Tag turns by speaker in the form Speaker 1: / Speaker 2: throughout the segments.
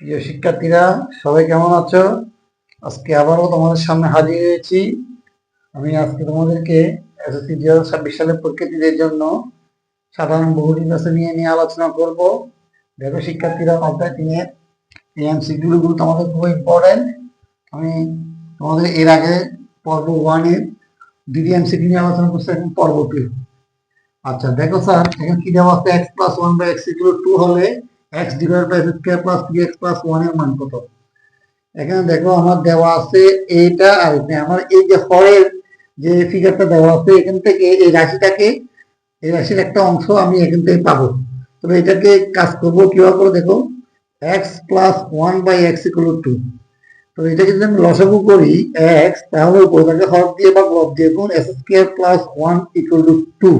Speaker 1: প্রিয় শিক্ষার্থীরা, সবাই কেমন আছো? আজকে আবারও তোমাদের সামনে হাজির হয়েছি। আমি আজকে তোমাদেরকে এসএসসি 2026 সালের পরীক্ষার্থীদের জন্য সাধারণ বহুনির্বাচন নিয়ে আলোচনা করব। দেখো শিক্ষার্থীরা, অধ্যায় 3-এর এই এমসিকিউ গুলো তোমাদের খুব ইম্পর্টেন্ট। আমি তোমাদের এর আগে পর্ব 1-এর দ্বিতীয় এমসিকিউ নিয়ে আলোচনা করছি, এখন পর্ব 2। আচ্ছা দেখো স্যার, এখানে কি দেওয়া আছে? x plus 1 by x equal 2 হলে x divide by x square plus 3x plus 1 এর মান কত? এখানে দেখো আমার দেওয়া আছে এইটা, আর আমার এই যে হরের যে ফিগারটা দেওয়া আছে, এখান থেকে এই রাশিটাকে, এই রাশির একটা অংশ আমি এখান থেকে পাবো। তবে এটাকে কাজ করবো কিভাবে করে দেখো, x plus 1 by x equal 2। তো এটা যদি আমি লসাগু করি x, তাহলে ওটাকে হর দিয়ে বা লব দিয়ে গুণ s square plus 1 equal to 2।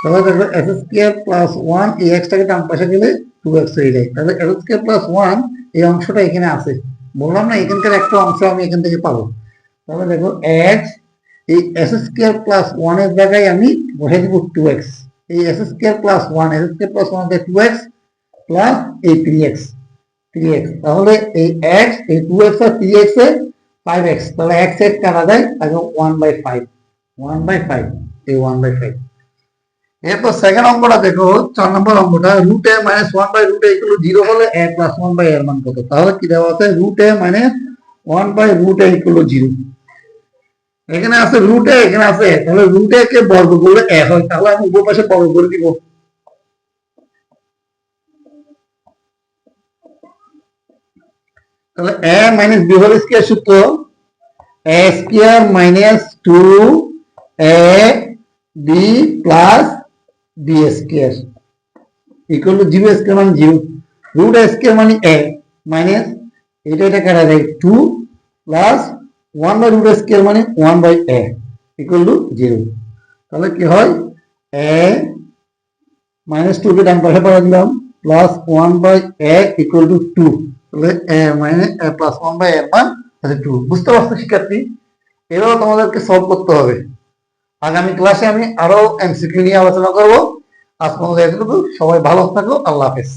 Speaker 1: তাহলে দেখো এস স্কয়ার প্লাস 1, এই এক্সটাকে ডান পাশে গেলে 2x হয়ে যায়। তাহলে এস স্কয়ার প্লাস 1 এই অংশটা এখানে আছে, বললাম না এখানকার একটা অংশ আমি এখান থেকে পাবো। তাহলে দেখো x, এই এস স্কয়ার প্লাস 1 এর জায়গায় আমি বসে দিব 2x। এই S square plus 1, S square plus 1 দিয়ে 2x প্লাস এই 3x। তাহলে এই x, এই 2x আর 3x এ 5x, তাহলে x এর কাটা যায়, তাহলে 1/5, 1/5, এই 1/5। এরপর সেকেন্ড অঙ্কটা দেখো, 4 নম্বর অঙ্কটা, root a minus 1 by root a equal 0 হলে a প্লাস 1 বাই এর মান কত? তাহলে কি দেওয়া আছে? Root a minus 1 by root a equal 0। এখানে আছে রুট এ, এখানে আছে a, তাহলে রুট এ কে বর্গ করলে a হয়, তাহলে আমি উপর পাশে বর্গ করে দিব। তাহলে a minus b whole square সূত্র a square minus 2ab plus b square equal to 0 square মানে 0, রুট a স্কয়ার মানে a মাইনাস এটা কাটা যায় 2 plus 1 by root a square মানে 1 বাই a ইকুয়াল টু 0। তাহলে কি হয়? a মাইনাস 2 কে ডান পাশে পাঠিয়ে দিলাম, plus 1 by a equal to 2। তাহলে a minus a plus 1 by a এর মান 2। বুঝতে পারছো শিক্ষার্থী? এবারও তোমাদেরকে সলভ করতে হবে। আগামী ক্লাসে আমি আরো এমসিকিউ নিয়ে আলোচনা করব। আজ পর্যন্ত এতটুকু। সবাই ভালো থাকো। আল্লাহ হাফেজ।